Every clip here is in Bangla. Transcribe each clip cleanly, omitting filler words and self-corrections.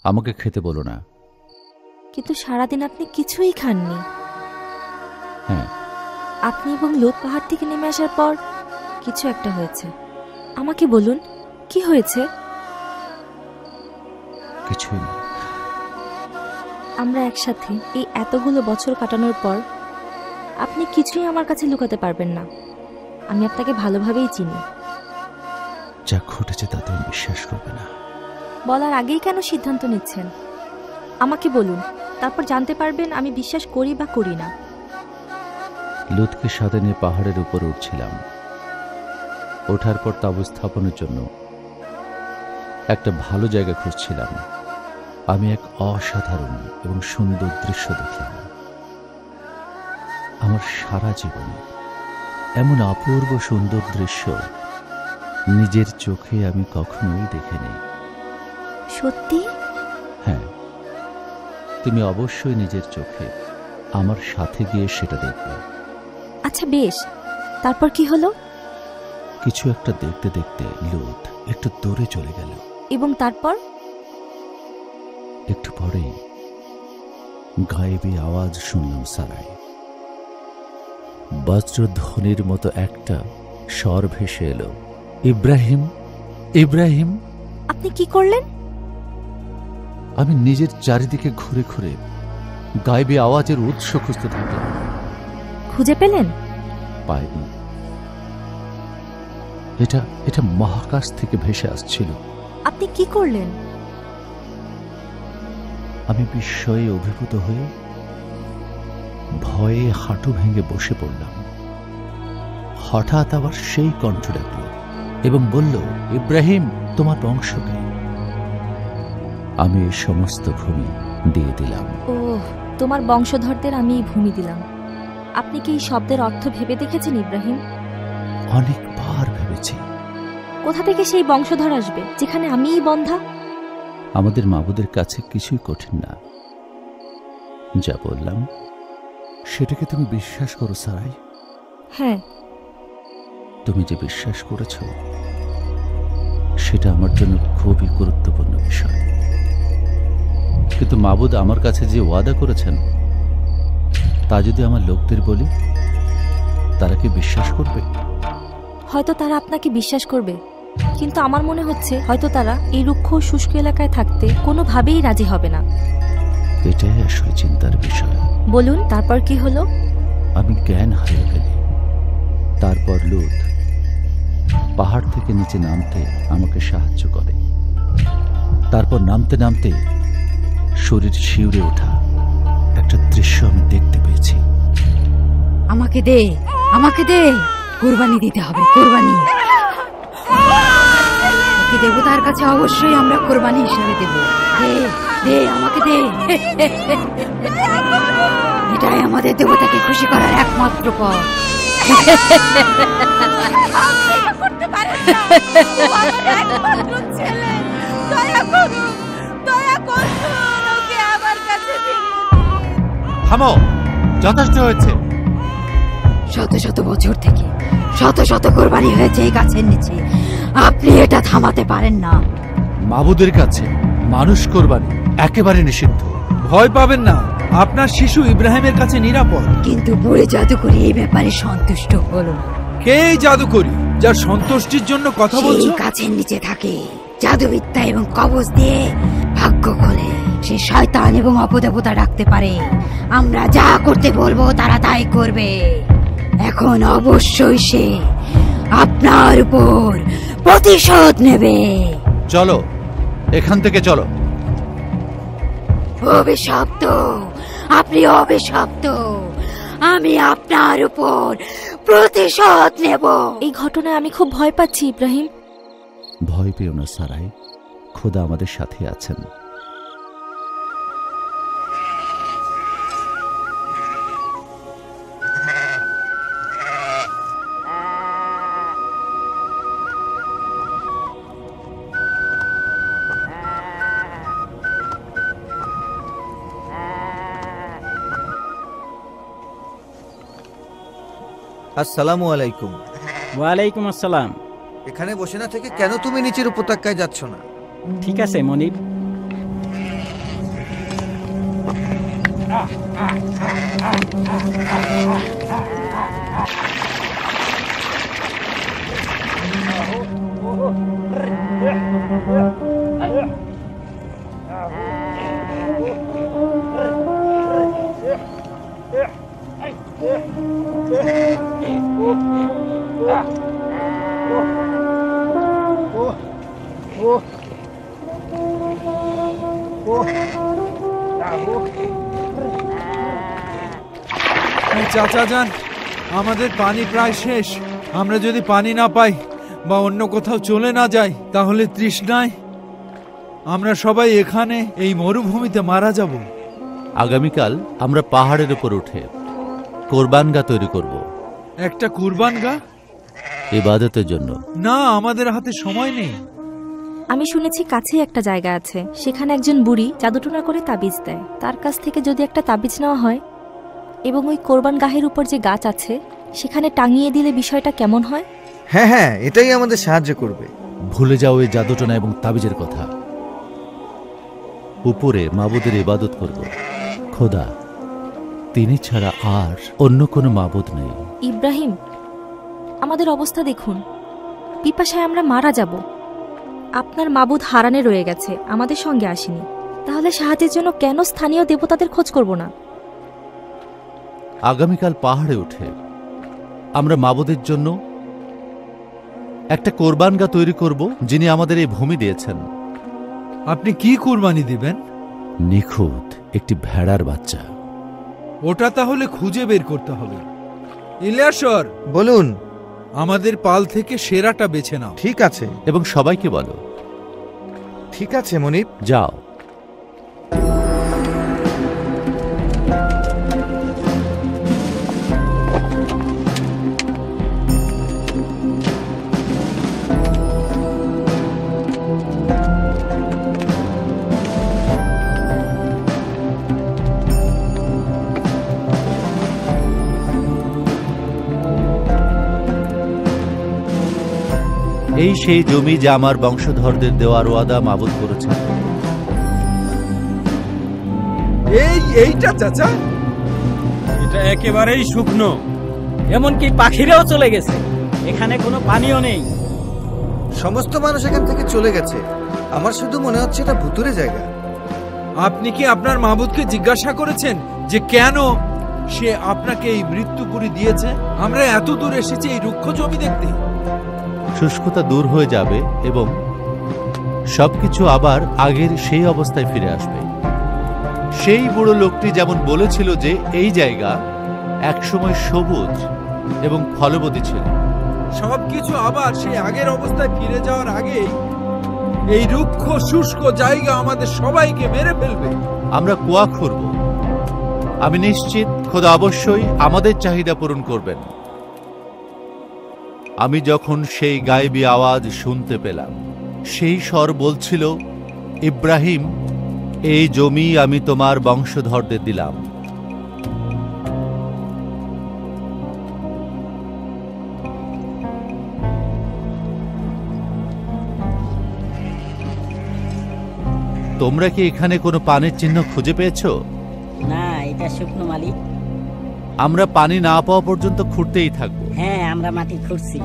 আমাকে খেতে বলো না। কিন্তু সারাদিন আপনি কিছুই খাননি। হ্যাঁ, আপনি এবং লুত পাহাড় থেকে নেমে আসার পর কিছু একটা হয়েছে। আমাকে বলুন, কি হয়েছে? কিছুই না। আমরা একসাথে এই এতগুলো বছর কাটানোর পর আপনি কিছুই আমার কাছে লুকাতে পারবেন না। আমি আপনাকে ভালোভাবেই চিনি। যা ঘটেছে তা তুমি বিশ্বাস করবে না। বলার আগেই কেন সিদ্ধান্ত নিচ্ছেন? আমাকে বলুন, তারপর জানতে পারবেন আমি বিশ্বাস করি বা করি না। লুতকে সাথে নিয়ে পাহাড়ের উপর উঠছিলাম। ওঠার পর তাঁবু স্থাপনের জন্য একটা ভালো জায়গা খুঁজছিলাম। আমি এক অসাধারণ এবং সুন্দর দৃশ্য দেখলাম। আমার সারা জীবনে এমন অপূর্ব সুন্দর দৃশ্য নিজের চোখে আমি কখনোই দেখিনি। সত্যি? হ্যাঁ, তুমি অবশ্যই নিজের চোখে আমার সাথে গিয়ে সেটা দেখবে। আচ্ছা বেশ, তারপর কি হলো? কিছু একটা দেখতে দেখতে লুত একটু দূরে চলে গেল। এবং তারপর? একটু পরেই গায়েবী আওয়াজ শুনলাম সারাই। বজ্রধ্বনির মতো একটা স্বর ভেসে এলো, ইব্রাহিম, ইব্রাহিম। আপনি কি করলেন? আমি নিজের চারিদিকে ঘুরে ঘুরে গায়েবী আওয়াজের উৎস খুঁজতে থাকলাম। খুঁজে পেলেন? পাইনি। এটা মহাকাশ থেকে ভেসে আসছিল। আপনি কি করলেন? আমি বিস্ময়ে অভিভূত হয়ে ভয়ে হাঁটু ভেঙে বসে পড়লাম। হঠাৎ আবার সেই কণ্ঠ ডাকল এবং বলল, ইব্রাহিম, তোমার বংশকে। আমি এই সমস্ত ভূমি দিয়ে দিলাম। ও, তোমার বংশধরদের আমি এই ভূমি দিলাম। আপনি কি এই শব্দের অর্থ ভেবে দেখেছেন ইব্রাহিম? অনেকবার ভেবেছি। কোথা থেকে সেই বংশধর আসবে যেখানে আমিই বন্ধা? আমাদের মাবুদের কাছে কিছুই কঠিন না। যা বললাম সেটাকে তুমি বিশ্বাস করো সারাই। হ্যাঁ। তুমি যে বিশ্বাস করেছ সেটা আমার জন্য খুবই গুরুত্বপূর্ণ বিষয়। কিন্তু মাবুদ আমার কাছে যে ওয়াদা করেছেন তা যদি আমার লোকদের বলি, তারা কি বিশ্বাস করবে? হয়তো তারা আপনাকে বিশ্বাস করবে, কিন্তু আমার মনে হচ্ছে হয়তো তারা এই রুক্ষ শুষ্ক এলাকায় থাকতে কোনোভাবেই রাজি হবে না। এটাই আসলে চিন্তার বিষয়। বলুন, তারপর কি হলো? আমি জ্ঞান হারিয়ে ফেলি। তারপর লুত পাহাড় থেকে নিচে নামতে আমাকে সাহায্য করে। তারপর নামতে নামতে শরীর শিউরে ওঠা একটা দৃশ্য আমি দেখতে পেয়েছি। আমাকে দে, আমাকে দে, কুরবানি দিতে হবে, কুরবানি। ওকে দেবতার কাছে অবশ্যই আমরা কুরবানি হিসেবে দেব। দে, দে, আমাকে দে। এটাই আমাদের দেবতাকে খুশি করার একমাত্র পথ। থামো, যথেষ্ট হয়েছে। শত শত বছর থেকে শত শত কোরবানি হয়েছে এই গাছের নিচে। আপনি এটা থামাতে পারেন না। মাবুদের কাছে মানুষ কোরবানি একেবারে নিষিদ্ধ। ভয় পাবেন না, আপনার শিশু ইব্রাহিমের কাছে নিরাপদ। কিন্তু বুড়ি জাদুকরি এই ব্যাপারে সন্তুষ্ট হলো না। কে জাদুকরি যার সন্তুষ্টির জন্য কথা বলছো? গাছের নিচে থাকে, জাদুবিদ্যা এবং কবচ দিয়ে ভাগ্য খোলে। সে শয়তান এবং অপদেবতা ডাকতে পারে। আমরা যা করতে বলবো তারা তাই করবে। এখন অবশ্যই সে আপনার উপর প্রতিশোধ নেবে। চলো, এখান থেকে চলো। অভিশপ্ত, আপনি অভিশপ্ত। আমি আপনার উপর প্রতিশোধ নেব। এই ঘটনায় আমি খুব ভয় পাচ্ছি ইব্রাহিম। ভয় পেও না সারাই, খোদা আমাদের সাথে আছেন। আসসালামু আলাইকুম। ওয়ালাইকুম আসসালাম। এখানে বসে না থেকে কেন তুমি নিচের উপত্যকায় যাচ্ছ না? ঠিক আছে মনিব। চাচা যান, আমাদের পানি প্রায় শেষ। আমরা যদি পানি না পাই বা অন্য কোথাও চলে না যাই, তাহলে তৃষ্ণায় আমরা সবাই এখানে এই মরুভূমিতে মারা যাব। আগামীকাল আমরা পাহাড়ের উপর উঠে কোরবানগাহ তৈরি করব। একটা কুরবানগাহ? ইবাদতের জন্য। না, আমাদের হাতে সময় নেই। আমি শুনেছি কাছেই একটা জায়গা আছে, সেখানে একজন বুড়ি জাদুটোনা করে তাবিজ দেয়। তার কাছ থেকে যদি একটা তাবিজ নেওয়া হয় এবং ওই কোরবানগাহের উপর যে গাছ আছে সেখানে টাঙিয়ে দিলে বিষয়টা কেমন হয়? হ্যাঁ হ্যাঁ, এটাই আমাদের সাহায্য করবে। ভুলে যাও এই জাদুটনা এবং তাবিজের কথা। উপরে মাবুদের ইবাদত করব। খোদা, তিনি ছাড়া আর অন্য কোনো মাবুদ নেই। ইব্রাহিম, আমাদের অবস্থা দেখুন, পিপাসায় আমরা মারা যাব। আপনার মাবুদ হারানে রয়ে গেছে, আমাদের সঙ্গে আসেনি। তাহলে সাহায্যের জন্য কেন স্থানীয় দেবতাদের খোঁজ করব না? আগামীকাল পাহাড়ে উঠে আমরা মাবুদের জন্য একটা কোরবানগাহ তৈরি করব, যিনি আমাদের এই ভূমি দিয়েছেন। আপনি কি কুরবানি দিবেন? নিখুঁত একটি ভেড়ার বাচ্চা। ওটা তাহলে খুঁজে বের করতে হবে। ইলিয়াসর, বলুন। আমাদের পাল থেকে সেরাটা বেছে নাও। ঠিক আছে। এবং সবাইকে বলো। ঠিক আছে মনিব। যাও। এই সেই জমি যা আমার বংশধরদের দেওয়ার ওয়াদা মাবুদ করেছেন। এইটা চাচা, এটা একেবারেই শুকনো, এমনকি পাখিরাও চলে গেছে। এখানে কোনো পানিও নেই। সমস্ত মানুষ এখান থেকে চলে গেছে। আমার শুধু মনে হচ্ছে এটা ভুতুরে জায়গা। আপনি কি আপনার মাবুদকে জিজ্ঞাসা করেছেন যে কেন সে আপনাকে এই মৃত্যুপুরী দিয়েছে? আমরা এত দূর এসেছি এই রুক্ষ জমি দেখতে। শুষ্কতা দূর হয়ে যাবে এবং সবকিছু আবার আগের সেই অবস্থায় ফিরে আসবে। সেই বুড়ো লোকটি যেমন বলেছিল যে এই জায়গা একসময় সবুজ এবং ফলবতী ছিল। সবকিছু আবার সেই আগের অবস্থায় ফিরে যাওয়ার আগেই এই রুক্ষ শুষ্ক জায়গা আমাদের সবাইকে মেরে ফেলবে। আমরা কুয়া খুঁড়ব। আমি নিশ্চিত খোদা অবশ্যই আমাদের চাহিদা পূরণ করবেন। আমি যখন সেই গায়েবী আওয়াজ শুনতে পেলাম, সেই স্বর বলছিল, ইব্রাহিম, এই জমি আমি তোমার বংশধরদের দিলাম। তোমরা কি এখানে কোনো পানির চিহ্ন খুঁজে পেয়েছো? না, এটা শুকনো মালিক। আমরা পানি না পাওয়া পর্যন্ত খুঁড়তেই থাকবো। হ্যাঁ, আমরা মাটি খুঁড়ছি।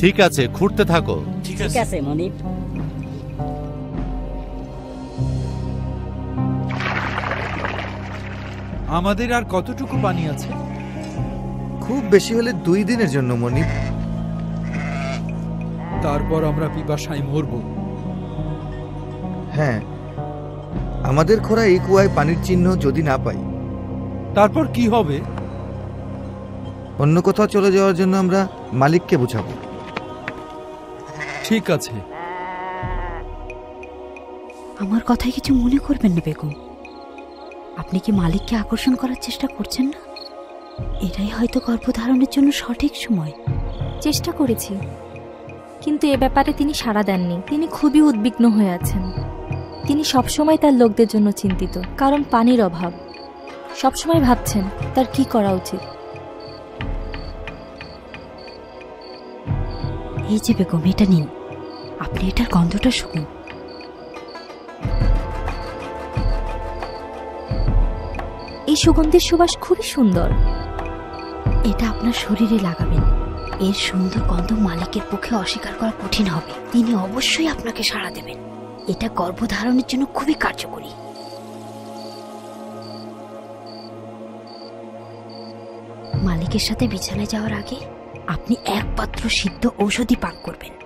ঠিক আছে, খুঁড়তে থাকো। ঠিক আছে মনিব। আমাদের আর কতটুকু পানি আছে? খুব বেশি হলে 2 দিনের জন্য মনিব। তারপর আমরা পিপাসায় মরব। হ্যাঁ, আমাদের খোঁড়া এই কুয়ায় পানির চিহ্ন যদি না পাই, তারপর কি হবে? অন্য কোথাও চলে যাওয়ার জন্য আমরা মালিককে বুঝাবো। ঠিক আছে। আমার কথায় কিছু মনে করবেন না বেগম। আপনি কি মালিককে আকর্ষণ করার চেষ্টা করছেন না? এটাই হয়তো গর্ভধারণের জন্য সঠিক সময়। চেষ্টা করেছি, কিন্তু এ ব্যাপারে তিনি সাড়া দেননি। তিনি খুবই উদ্বিগ্ন হয়ে আছেন। তিনি সবসময় তার লোকদের জন্য চিন্তিত, কারণ পানির অভাব। সবসময় ভাবছেন তার কি করা উচিত। এই যে বেগম, এটা নিন, আপনি এটার গন্ধটা শুকুন। এই সুগন্ধির সুবাস খুবই সুন্দর। এটা আপনার শরীরে লাগাবেন। এর সুন্দর গন্ধ মালিকের পক্ষে অস্বীকার করা কঠিন হবে। তিনি অবশ্যই আপনাকে সাড়া দেবেন। এটা গর্ভধারণের জন্য খুবই কার্যকরী। মালিকের সাথে বিছানায় যাওয়ার আগে আপনি এক পাত্র সিদ্ধ ঔষধি পান করবেন।